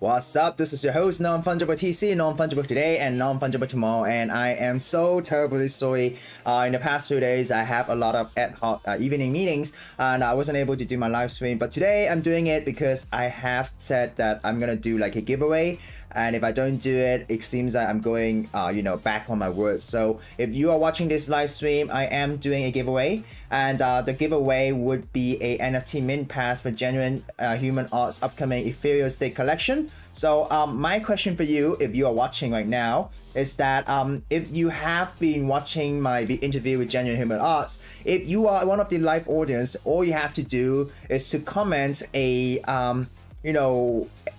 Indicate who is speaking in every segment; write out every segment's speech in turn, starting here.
Speaker 1: What's up? This is your host, Non-Fungible TC, Non-Fungible today and Non-Fungible tomorrow, and I am so terribly sorry. In the past few days, I have a lot of ad hoc evening meetings, and I wasn't able to do my live stream. But today, I'm doing it because I have said that I'm gonna do like a giveaway, and if I don't do it, it seems that I'm going, back on my word. So if you are watching this live stream, I am doing a giveaway, and the giveaway would be a NFT mint pass for genuine human art's upcoming Ethereal State collection. So my question for you, if you are watching right now, is that if you have been watching my interview with Genuine Human Arts, if you are one of the live audience, all you have to do is to comment a,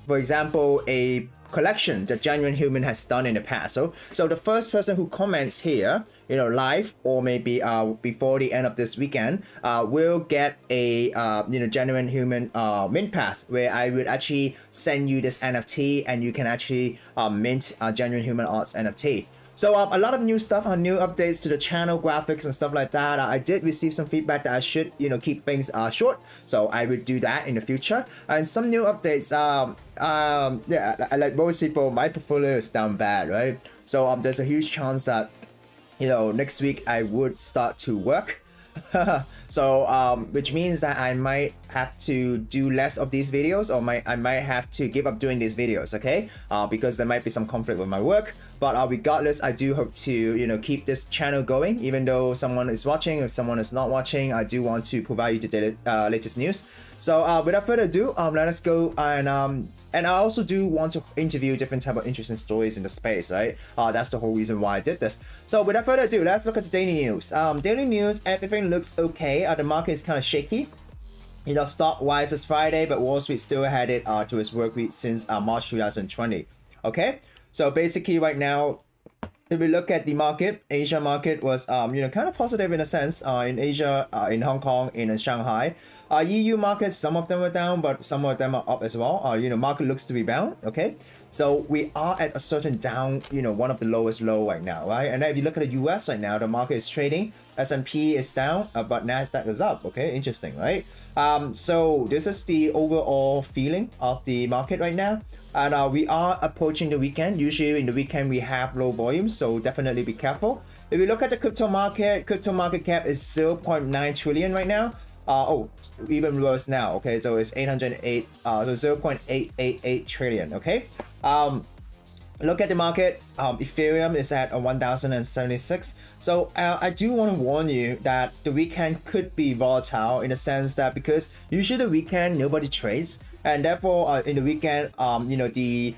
Speaker 1: for example, a collection that Genuine Human has done in the past. So the first person who comments here, live or maybe before the end of this weekend, will get a Genuine Human mint pass, where I would actually send you this NFT and you can actually mint Genuine Human Arts NFT. So a lot of new stuff, new updates to the channel graphics and stuff like that. I did receive some feedback that I should, keep things short. So I would do that in the future. And some new updates. Like most people, my portfolio is down bad, right? So there's a huge chance that, next week I would start to work. So which means that I might have to do less of these videos, or I might have to give up doing these videos, okay? Because there might be some conflict with my work. But regardless, I do hope to keep this channel going, even though someone is watching. If someone is not watching, I do want to provide you the latest news. So without further ado, let us go. And I also do want to interview different type of interesting stories in the space, right? That's the whole reason why I did this. So without further ado, let's look at the daily news. Daily news, everything looks okay. The market is kind of shaky. Stock wise it's Friday, but Wall Street still headed to its work week since March 2020. Okay, so basically right now, if we look at the market, Asia market was kind of positive in a sense. In Asia, in Hong Kong, in Shanghai, EU markets, some of them were down, but some of them are up as well. Market looks to be bound. Okay, so we are at a certain down, one of the lowest low right now, right? And then if you look at the US right now, the market is trading. S&P is down, but Nasdaq is up. Okay, interesting, right? So this is the overall feeling of the market right now. And we are approaching the weekend. Usually in the weekend we have low volumes, so definitely be careful. If you look at the crypto market cap is 0.9 trillion right now. Even worse now. Okay, so it's 808, so 0.888 trillion. Okay. Look at the market. Ethereum is at 1076. So I do want to warn you that the weekend could be volatile, in the sense that because usually the weekend nobody trades, and therefore in the weekend the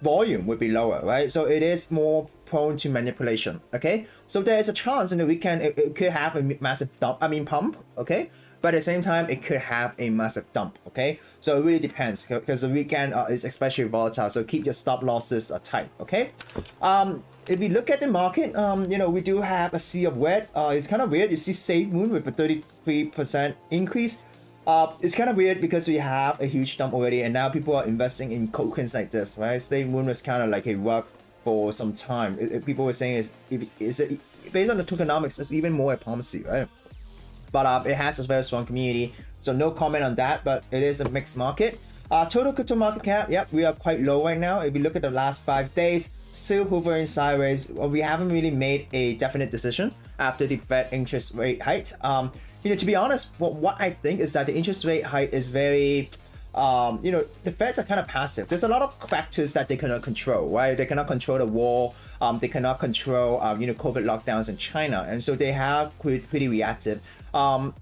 Speaker 1: volume would be lower, right? So it is more prone to manipulation. Okay, so there is a chance in the weekend it could have a massive pump. Okay, but at the same time it could have a massive dump. Okay, so it really depends, because the weekend is especially volatile, so keep your stop losses tight. Okay, if we look at the market, we do have a sea of red. It's kind of weird. You see SafeMoon with a 33% increase. It's kind of weird because we have a huge dump already, and now people are investing in tokens like this, right? SafeMoon was kind of like a rug for some time. People were saying is based on the tokenomics, it's even more a promising, right? But it has a very strong community, so no comment on that. But it is a mixed market. Total crypto market cap, yep, we are quite low right now. If you look at the last 5 days, still hovering sideways. We haven't really made a definite decision after the Fed interest rate hike. To be honest, what I think is that the interest rate hike is very, the Feds are kind of passive. There's a lot of factors that they cannot control, right? They cannot control the war. They cannot control, COVID lockdowns in China, and so they have pretty reactive. They are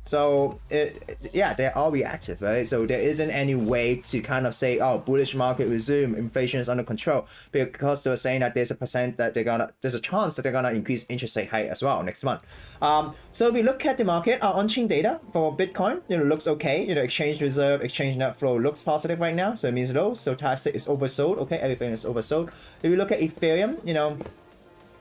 Speaker 1: reactive, right? So there isn't any way to kind of say, oh, bullish market resume, inflation is under control, because they're saying that there's a chance that they're gonna increase interest rate hike as well next month. So we look at the market, on-chain data for Bitcoin, looks okay. Exchange reserve, exchange net flow looks positive right now, so it means low. So Stochastic is oversold. Okay, everything is oversold. If you look at Ethereum,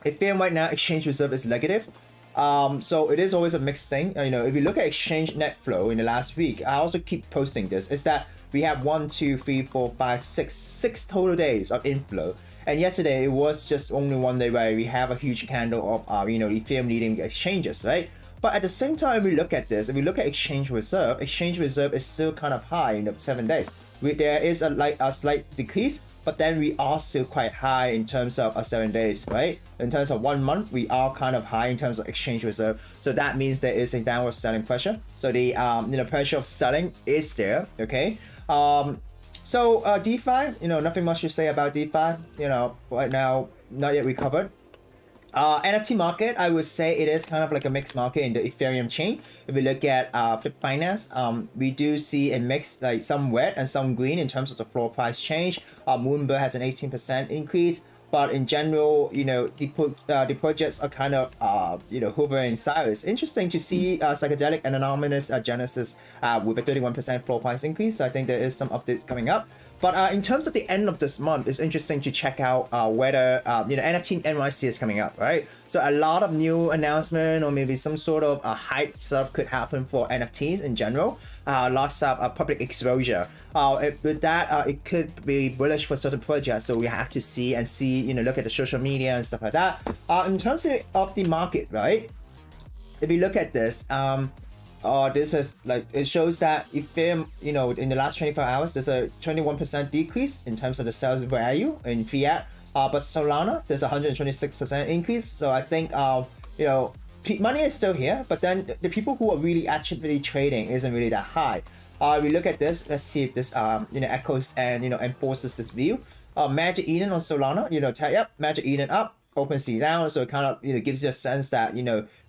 Speaker 1: Ethereum right now, exchange reserve is negative. So it is always a mixed thing. If you look at exchange net flow in the last week, I also keep posting this, is that we have 6 total days of inflow. And yesterday it was just only one day where we have a huge candle of Ethereum leading exchanges, right? But at the same time, we look at this, if we look at exchange reserve is still kind of high in the 7 days. There is a slight decrease, but then we are still quite high in terms of 7 days, right? In terms of 1 month, we are kind of high in terms of exchange reserve. So that means there is a downward selling pressure. So the pressure of selling is there, okay? So DeFi, nothing much to say about DeFi. Right now, not yet recovered. NFT market, I would say it is kind of like a mixed market in the Ethereum chain. If we look at Flip Finance, we do see a mix, like some red and some green in terms of the floor price change. Moonbird has an 18% increase, but in general, the projects are kind of hovering sideways. Interesting to see Psychedelic and Anonymous Genesis with a 31% floor price increase. So I think there is some updates coming up. But in terms of the end of this month, it's interesting to check out whether NFT NYC is coming up, right? So a lot of new announcement or maybe some sort of hype stuff could happen for NFTs in general. Lots of public exposure. With that, it could be bullish for certain projects. So we have to see, look at the social media and stuff like that. In terms of the market, right? If you look at this, this is like, it shows that Ethereum, in the last 24 hours, there's a 21% decrease in terms of the sales value in fiat. But Solana, there's a 126% increase. So I think, money is still here, but then the people who are really actively trading isn't really that high. We look at this, let's see if this, echoes and, enforces this view. Magic Eden on Solana, yep, Magic Eden up, OpenSea down. So it kind of, gives you a sense that,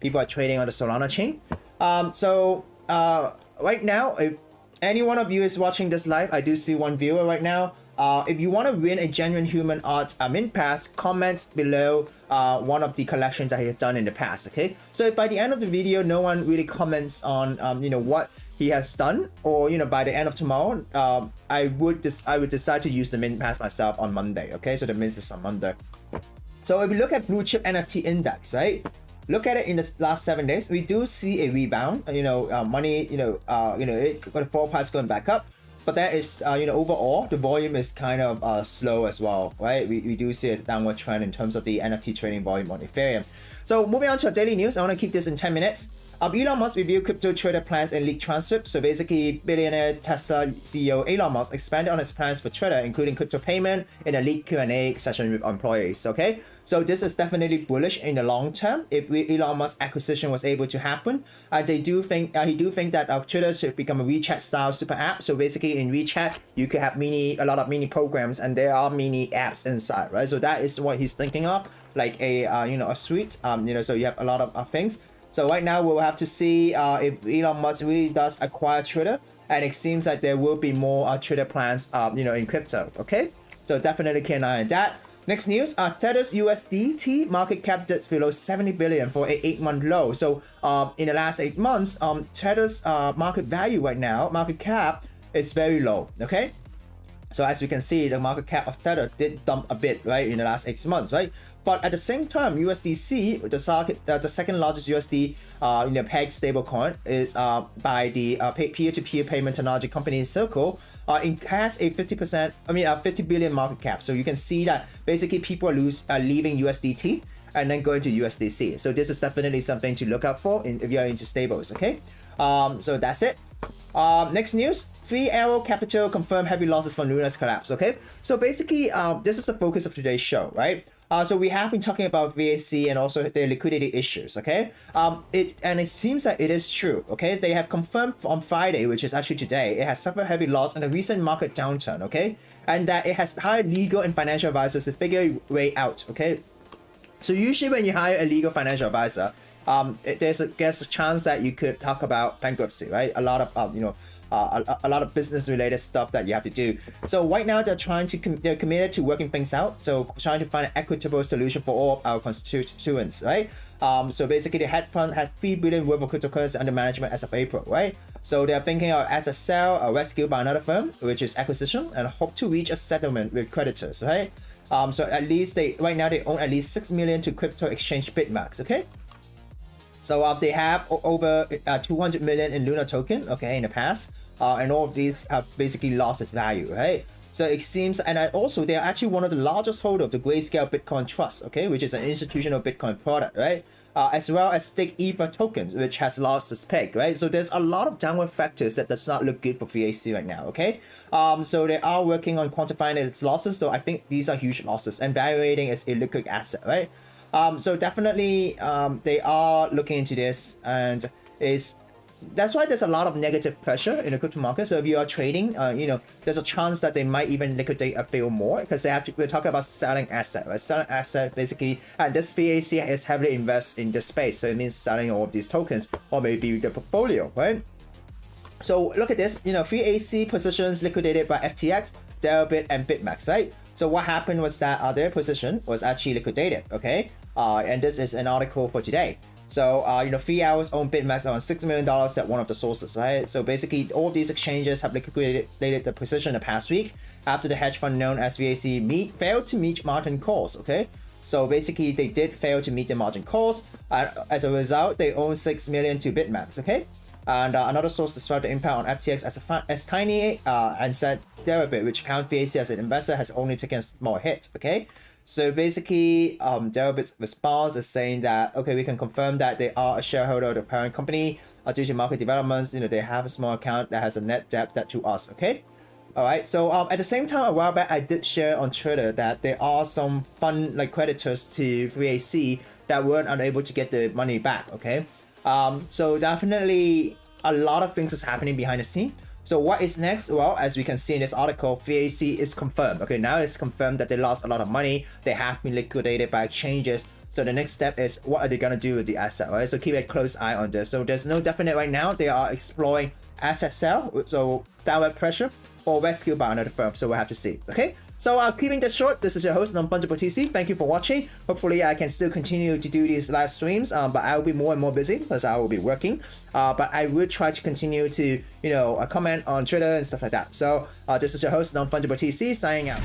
Speaker 1: people are trading on the Solana chain. So right now, if any one of you is watching this live, I do see one viewer right now. If you want to win a genuine human art mint pass, comment below one of the collections that he has done in the past. Okay, so if by the end of the video no one really comments on what he has done, or by the end of tomorrow, I would decide to use the mint pass myself on Monday. Okay, so the mint is on Monday. So if you look at blue chip NFT index, right? Look at it in the last 7 days. We do see a rebound. Money. It got a floor price going back up, but that is overall the volume is kind of slow as well, right? We do see a downward trend in terms of the NFT trading volume on Ethereum. So moving on to our daily news, I want to keep this in 10 minutes. Elon Musk revealed crypto trader plans and leaked Transcript. So basically, billionaire Tesla CEO Elon Musk expanded on his plans for Twitter, including crypto payment, in a leaked Q&A session with employees. Okay, so this is definitely bullish in the long term. If Elon Musk acquisition was able to happen, he do think that Twitter should become a WeChat style super app. So basically, in WeChat, you could have a lot of mini programs, and there are mini apps inside, right? So that is what he's thinking of, like a a suite. So you have a lot of things. So right now we'll have to see if Elon Musk really does acquire Twitter, and it seems like there will be more Twitter plans, in crypto. Okay, so definitely keep an eye on that. Next news: Tether's USDT market cap dipped below 70 billion for an 8-month low. So in the last 8 months, Tether's market value right now, market cap, is very low. Okay. So as you can see, the market cap of Tether did dump a bit, right, in the last 8 months, right? But at the same time, USDC, the second largest USD, pegged stablecoin, is by the peer-to-peer payment technology company Circle. It has a 50 billion market cap. So you can see that basically people are leaving USDT and then going to USDC. So this is definitely something to look out for if you're into stables. Okay, so that's it. Next news: 3AC's Capital confirmed heavy losses from Luna's collapse. Okay, so basically, this is the focus of today's show, right? So we have been talking about 3AC and also their liquidity issues. Okay, it seems that it is true. Okay, they have confirmed on Friday, which is actually today, it has suffered heavy loss in the recent market downturn. Okay, and that it has hired legal and financial advisors to figure a way out. Okay, so usually when you hire a legal financial advisor, there's a chance that you could talk about bankruptcy, right? A lot of a lot of business related stuff that you have to do. So right now they're committed to working things out. So trying to find an equitable solution for all of our constituents, right? So basically the hedge fund had 3 billion worth of cryptocurrency under management as of April, right? So they're thinking of as a sell, a rescue by another firm, which is acquisition, and hope to reach a settlement with creditors, right? So at least right now they own at least 6 million to crypto exchange BitMEX, okay? So they have over 200 million in Luna token, okay, in the past, and all of these have basically lost its value, right? So it seems, and also they are actually one of the largest holder of the Grayscale Bitcoin Trust, okay, which is an institutional Bitcoin product, right? As well as Stake Ether tokens, which has lost its peg, right? So there's a lot of downward factors that does not look good for 3AC right now, okay? So they are working on quantifying its losses. So I think these are huge losses and valuating as a liquid asset, right? So definitely they are looking into this, and that's why there's a lot of negative pressure in the crypto market. So if you are trading, there's a chance that they might even liquidate a few more, because we're talking about selling asset, right? Selling asset basically, and this VAC is heavily invested in this space. So it means selling all of these tokens or maybe the portfolio, right? So look at this, 3AC positions liquidated by FTX, Deribit and BitMEX, right? So what happened was that their position was actually liquidated, okay? And this is an article for today. So, 3 hours own BitMEX on $6 million at one of the sources, right? So basically, all these exchanges have liquidated the position the past week after the hedge fund known as VAC failed to meet margin calls, okay? So basically, they did fail to meet the margin calls. As a result, they own $6 million to BitMEX, okay? And another source described the impact on FTX as tiny and said Deribit, which count VAC as an investor, has only taken a small hit, okay? So basically, Deribit's response is saying that, okay, we can confirm that they are a shareholder of the parent company. Due to market developments, they have a small account that has a net debt to us, okay? All right, so at the same time, a while back, I did share on Twitter that there are some fund creditors to 3AC that weren't unable to get the money back, okay? So definitely a lot of things is happening behind the scene. So what is next? Well, as we can see in this article, 3AC is confirmed. Okay, now it's confirmed that they lost a lot of money. They have been liquidated by exchanges. So the next step is, what are they going to do with the asset, right? So keep a close eye on this. So there's no definite right now. They are exploring asset sale, so downward pressure, or rescue by another firm. So we'll have to see, okay? So keeping this short, this is your host, Non-Fungible TC. Thank you for watching. Hopefully I can still continue to do these live streams, but I will be more and more busy because I will be working. But I will try to continue to, comment on Twitter and stuff like that. So this is your host, Non-Fungible TC, signing out.